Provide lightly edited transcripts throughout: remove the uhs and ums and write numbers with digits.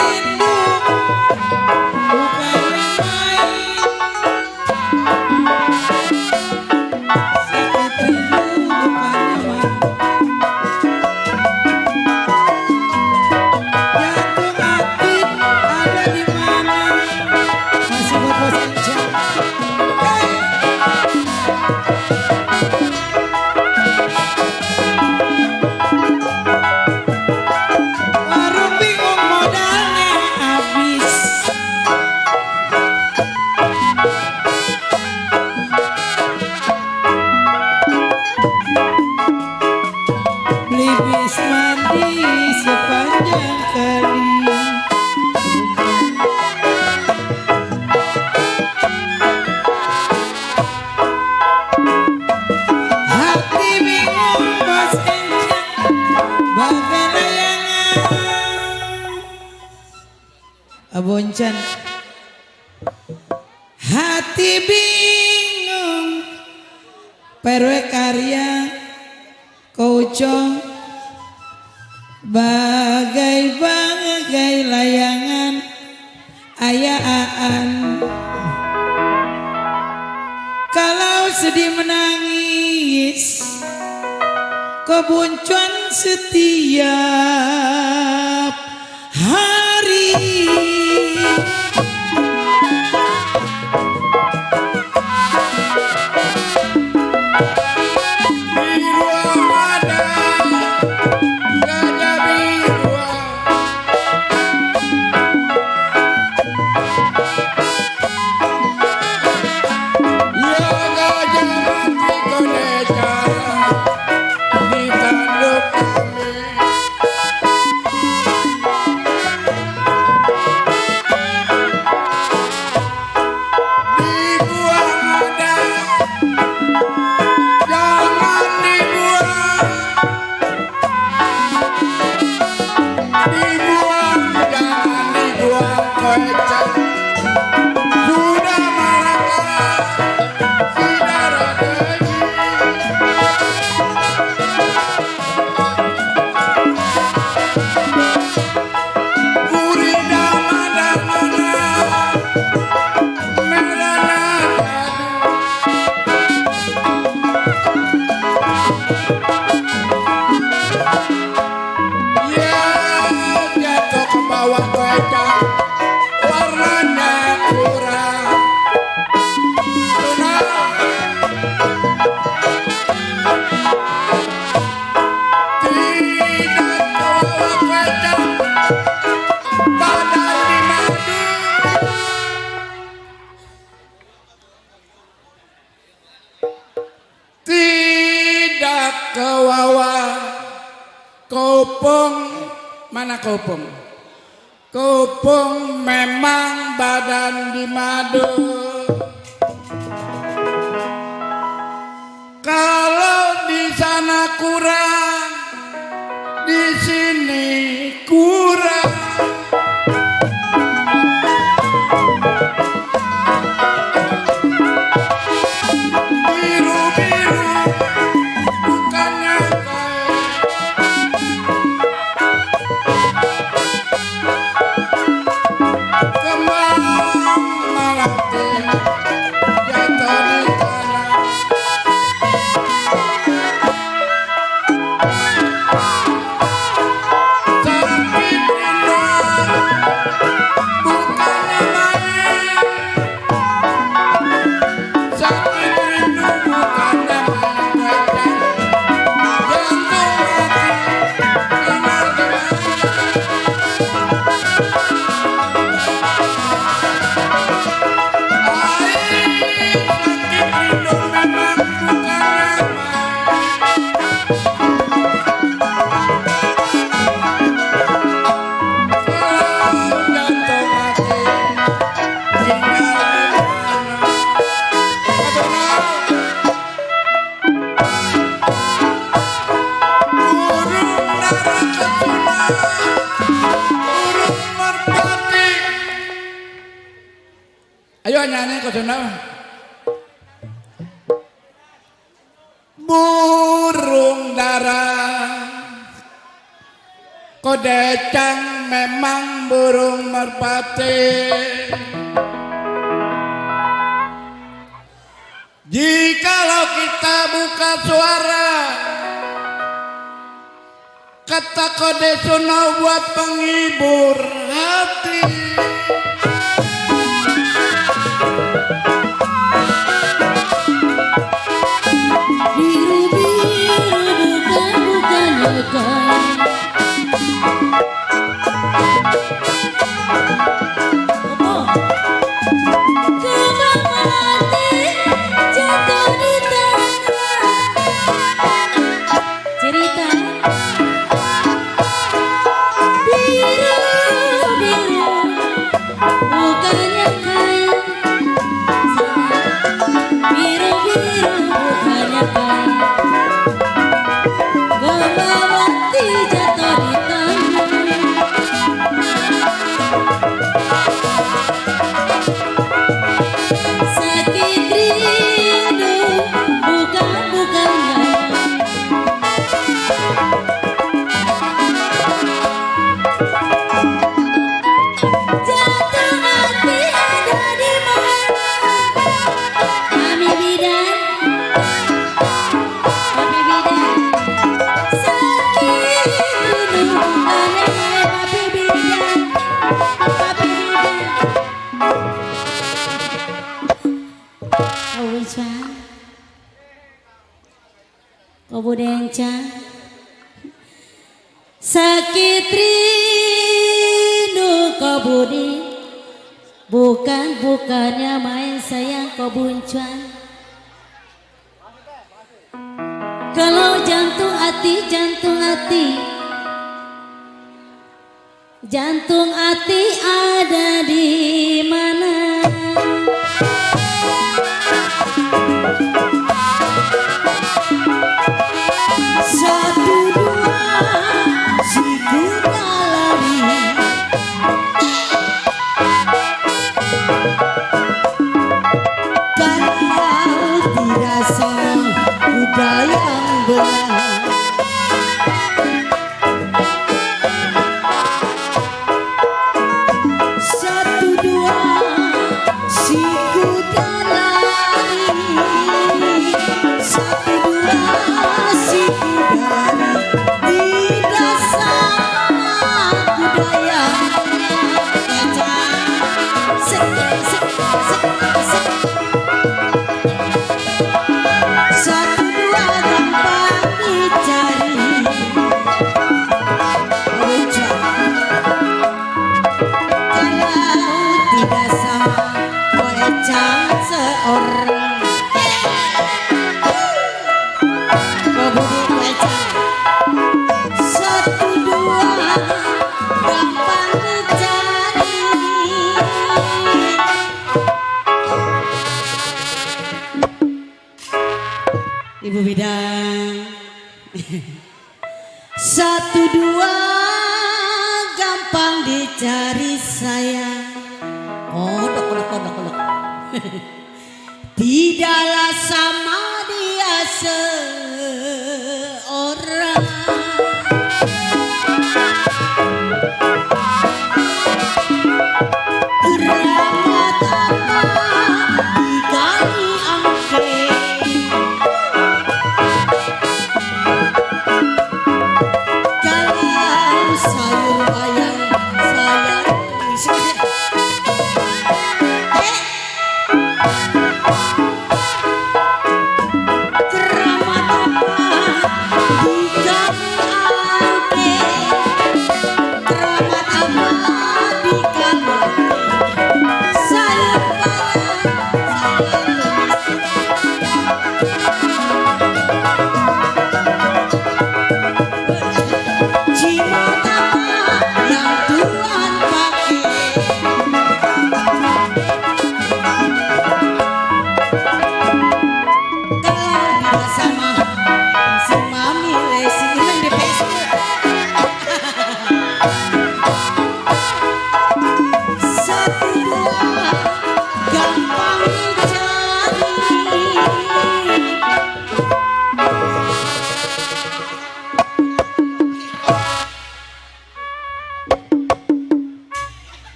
rindu bukan main. Sakit rindu bukan main. Jantung hati ada di mana? Masih buat bos Encang. Warung bingung modalnya habis. Beli bis mandi sepanjang kali. Hati bingung bos Encang bagai layangan. Aboncan. Hati bingung perwe karya kocong bagai layangan ayaan. Kalau sedih menangis kebuncuan setiap hari. Tidak kewawa kopong mana kopong? Kopong memang badan di madu. Kalau di sana kurang, di sini kurang. Ayo nyanyi kau senang. Burung dara Kodecang memang burung merpati. Jikalau kita buka suara, kata kode sunau buat penghibur hati. Biru-biru bukan lekang. Kembang melati jatuh di tanah. Cerita biru-biru bukannya kain. Biru-biru bukannya kain. Kembang melati jatuh di tanah. Sakit rindu bukannya. Jatuh hati ada di mana? Kami bidan, kami bidan. Sakit rindu bukannya kami bidan, kami bidan. Kau cang, kau budencang. Sakit rindu kau budi, bukannya main sayang kau buncuan. Kalau jantung hati ada di mana? Satu dua si kuda lari. Kalau tidak senang kuda yang benar. Satu dua si kuda lari. Satu dua si kuda lari. Tidak sama kuda yang satu dua gampang dicari. Kalau tidak sama koecang seorang. Kebudi koecang. Satu dua gampang dicari. Ibu bidang. Satu dua gampang dicari sayang. Kodok. Tidaklah sama dia seorang. Keramat apa dikali angke. Kalau sayur bayang sayang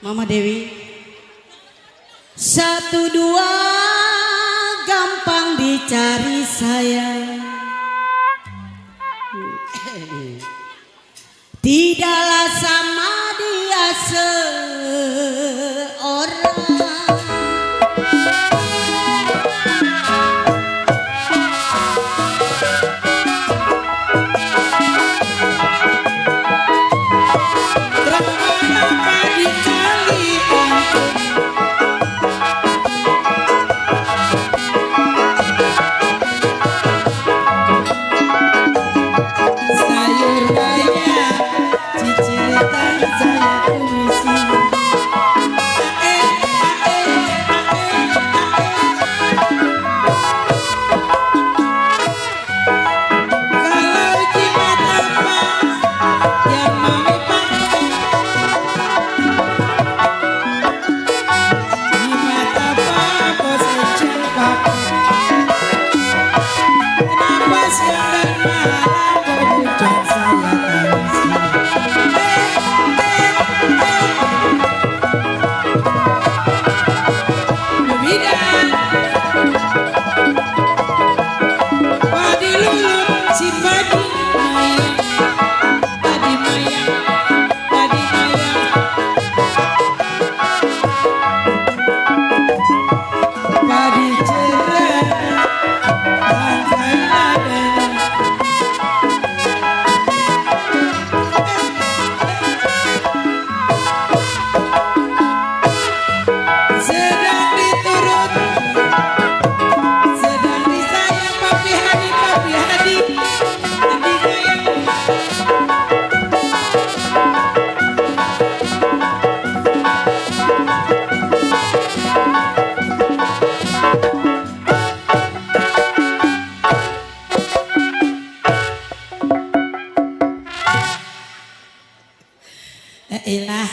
Mama Dewi. Satu dua gampang dicari sayang. Tidaklah sama dia seorang. Ilah,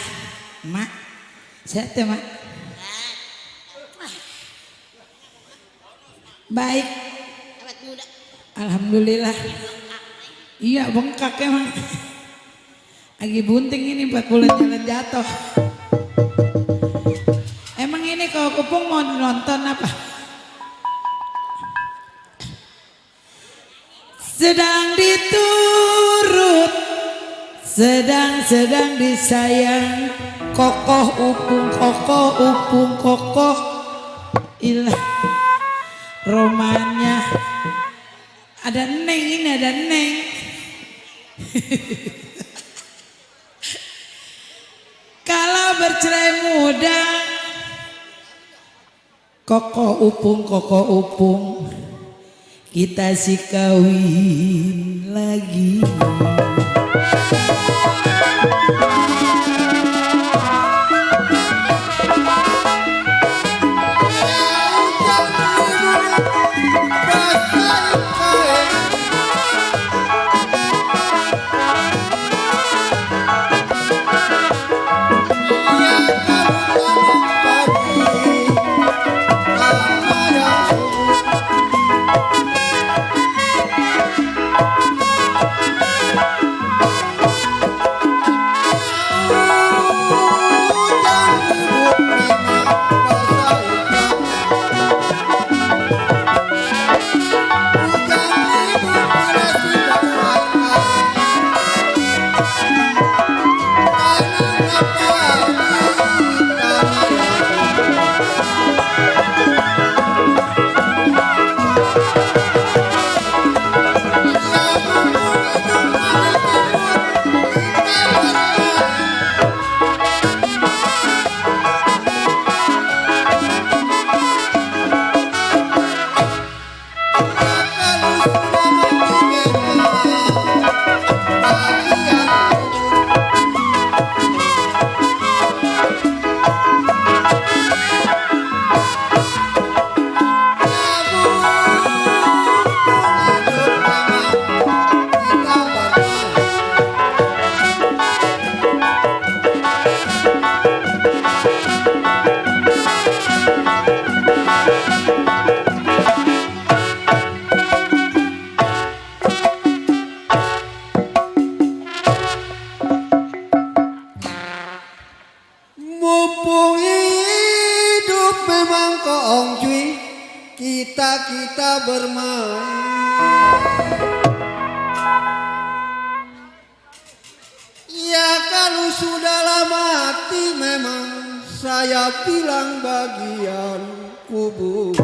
mak, sehat ya mak. Baik, alhamdulillah. Iya bengkak emang. Lagi bunting ini 4 bulan jalan jatuh. Emang ini kalau Kupung mau nonton apa? Sedang diturut, sedang disayang, kokoh upung kokoh ilah romannya ada neng, ini ada neng. Kalau bercerai muda kokoh upung kita sih kawin lagi. Ong Cuy, kita bermain. Ya kalau sudah lama mati memang saya bilang bagian kubur.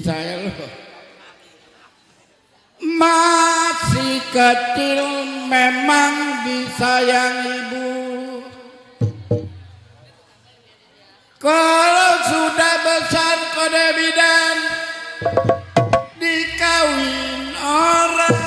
Saya loh masih kecil memang disayang ibu. Kalau sudah besar kode bidan dikawin orang.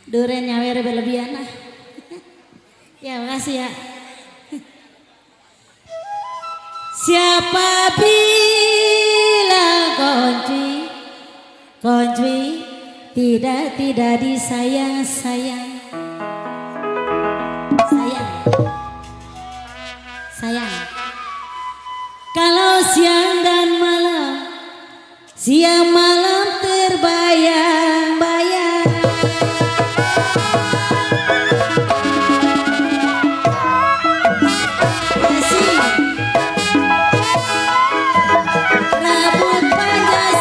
Duren nyawer berlebihan lah. Ya makasih ya. Siapa bilang konci tidak disayang sayang. Kalau siang dan malam, siang malam terbayang-bayang. Rambut panjang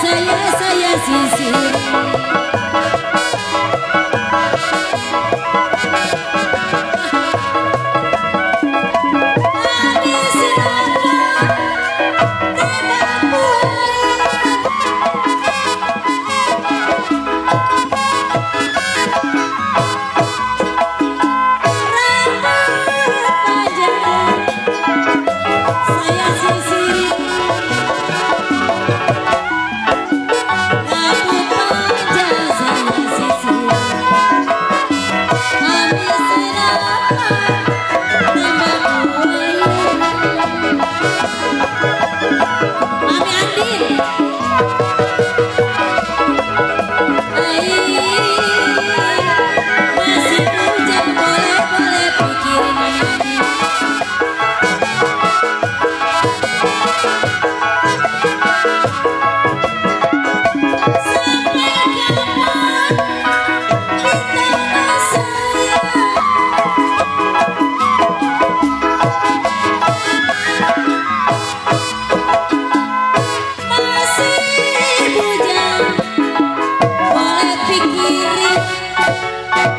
saya sisir. Andin. Masih bujang boleh-boleh pikirin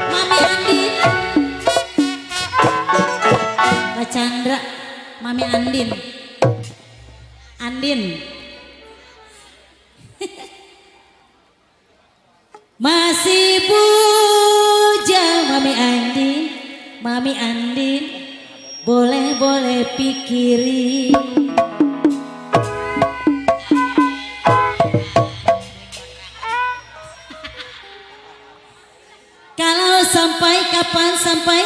Mami Andin. Chandra, Mami Andin, Andin, masih bujang Mami Andin, boleh pikirin. Kalau sampai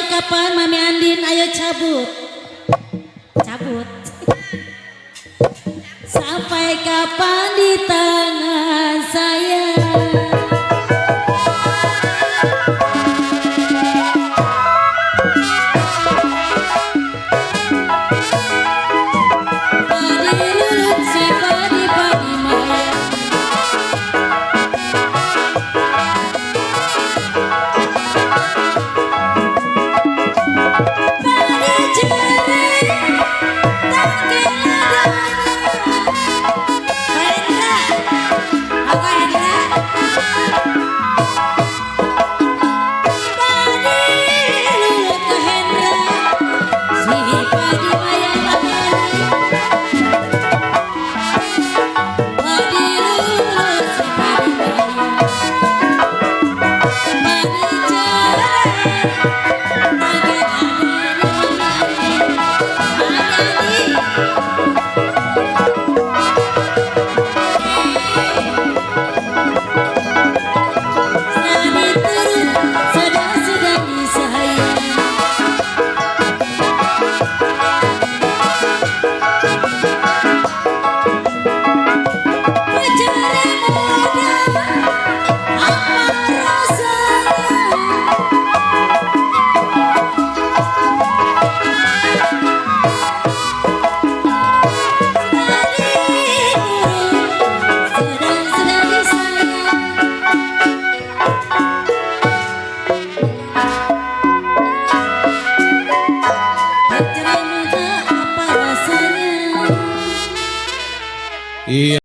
kapan Mami Andin, ayo cabut. Sampai kapan di tangan saya? Padi lulut si padi maya. Padi jari tak keladanya. Iya.